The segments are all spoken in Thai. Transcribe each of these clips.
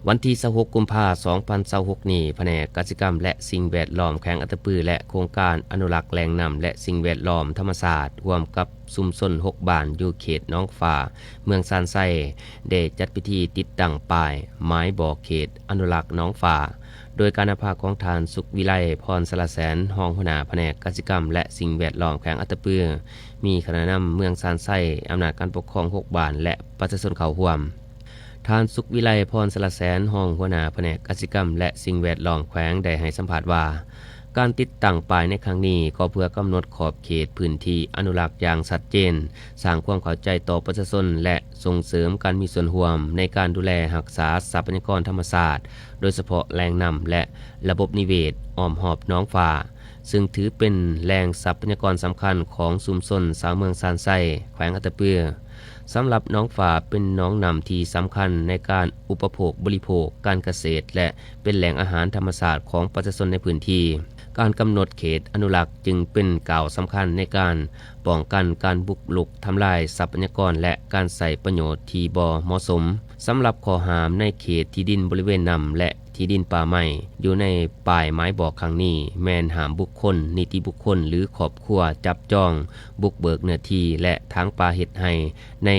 วันที่26กุมภาพันธ์2026นี้แผนกกสิกรรมและสิ่งแวดล้อมแขวงอัตตปือและโครงการอนุรักษ์แหล่งน้ำและสิ่งแวดล้อมธรรมศาสตร์ร่วมกับชุมชน6บ้านอยู่เขตหนองฟ้าเมืองซานไซได้จัดพิธีติดตั้งป้ายไม้บอกเขตอนุรักษ์หนองฟ้าโดยการนำพาของทานสุขวิไลพรสละแสนรองหัวหน้าแผนกกสิกรรมและสิ่งแวดล้อมแขวงอัตตปือมีคณะนำเมืองซานไซอำนาจการปกครอง6บ้านและประชาชนเข้าร่วมทานสุขวิไลพรสละแสนรองหัวหน้าแผนกกสิกรรมและสิ่งแวดล้อมแขวงได้ให้สัมภาษณ์ว่าการติดตั้งป้ายในครั้งนี้ก็เพื่อกำหนดขอบเขตพื้นที่อนุรักษ์อย่างชัดเจนสร้างความเข้าใจต่อประชาชนและส่งเสริมการมีส่วนร่วมในการดูแลรักษาทรัพยากรธรรมชาติโดยเฉพาะแหล่งน้ำและระบบนิเวศอ้อมหอบหนองฟ้าซึ่งถือเป็นแหล่งทรัพยากรสำคัญของชุมชนชาวเมืองซานไซแขวงอัตตปือสำหรับหนองฟ้าเป็นหนองน้ำที่สำคัญในการอุปโภคบริโภคการเกษตรและเป็นแหล่งอาหารธรรมชาติของประชาชนในพื้นที่การกำหนดเขตอนุรักษ์จึงเป็นก่าวสำคัญในการป้องกันการบุกรุกทำลายทรัพยากรและการใส่ประโยชน์ที่บ่เหมาะสมสำหรับข้อหามในเขตที่ดินบริเวณนำและที่ดินป่าไม้อยู่ในป้ายไม้บอกครั้งนี้แมนหามบุคคลนิติบุคคลหรือครอบครัวจับจองบุกเบิกเนื้อที่และทางป่าเฮ็ดให้ใน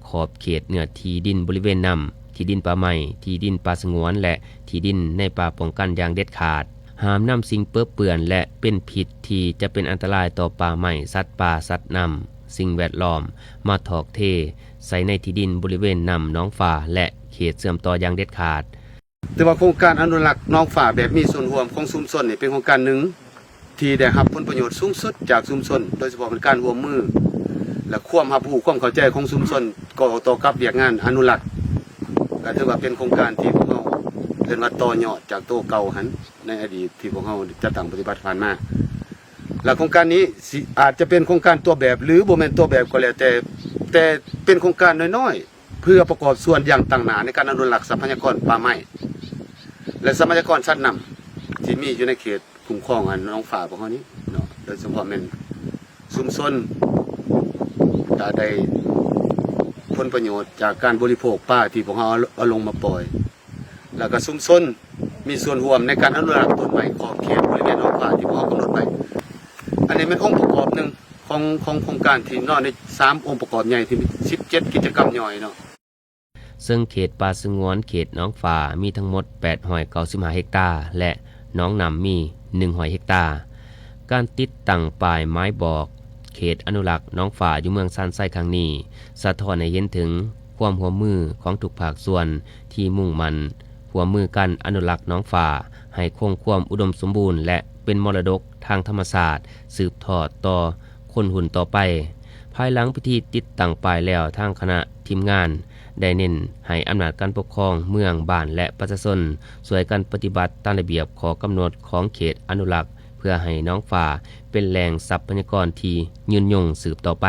ขอบเขตเนื้อที่ดินบริเวณนำที่ดินป่าไม้ที่ดินป่าสงวนและที่ดินในป่าป้องกันอย่างเด็ดขาดห้ามนำสิ่งเปื้อเปื้อนและเป็นพิษที่จะเป็นอันตรายต่อป่าไม้สัตว์ป่าสัตว์น้ำสิ่งแวดล้อมมาถอกเทใส่ในที่ดินบริเวณนำหนองฟ้าและเขตเสื่อมต่ออย่างเด็ดขาดแต่ว่าโครงการอนุรักษ์หนองฟ้าแบบมีส่วนร่วมของชุมชนนี่เป็นโครงการหนึ่งที่ได้รับผลประโยชน์สูงสุดจากชุมชนโดยเฉพาะเป็นการร่วมมือและความรับรู้ความเข้าใจของชุมชนก่อต่อกับเวียกงานอนุรักษ์ก็ถือว่าเป็นโครงการที่พวกเราเรียนว่าต่อยอดจากตัวเก่าหันในอดีตที่พวกเราจะตั้งปฏิบัติผ่านมาและโครงการนี้อาจจะเป็นโครงการตัวแบบหรือบ่แม่นตัวแบบก็แล้วแต่เป็นโครงการน้อยๆเพื่อประกอบส่วนอย่างต่างหน้าในการอนุรักษ์ทรัพยากรป่าไม้และทรัพยากรสัตว์น้ำที่มีอยู่ในเขตคุ้มครองหนองฟ้าพวกเรานี้เนาะโดยเฉพาะแม่นชุมชนได้ผลประโยชน์จากการบริโภคป่าที่พวกเราเอาลงมาปล่อยแล้วก็ชุมชนมีส่วนร่วมในการอนุรักษ์ต้นไม้ขอบเขตบริเวณหนองฟ้าที่พวกเรากำหนดไว้อันนี้เป็นองค์ประกอบหนึ่งของโครงการที่นอกใน3องค์ประกอบใหญ่ที่มี17กิจกรรมย่อยเนาะซึ่งเขตป่าสงวนเขตหนองฟ้ามีทั้งหมด895เฮกตาร์และหนองน้ำมี100เฮกตาร์การติดตั้งป้ายไม้บอกเขตอนุรักษ์หนองฟ้าอยู่เมืองซานไซครั้งนี้สะท้อนให้เห็นถึงความร่วมมือของทุกภาคส่วนที่มุ่งมั่นร่วมมือกันอนุรักษ์หนองฟ้าให้คงความอุดมสมบูรณ์และเป็นมรดกทางธรรมชาติสืบทอดต่อคนรุ่นต่อไปภายหลังพิธีติดตั้งป้ายแล้วทางคณะทีมงานได้เน้นให้อำนาจการปกครองเมืองบ้านและประชาชนช่วยกันปฏิบัติตามระเบียบข้อกำหนดของเขตอนุรักษ์เพื่อให้หนองฟ้าเป็นแหล่งทรัพยากรที่ยืนยงสืบต่อไป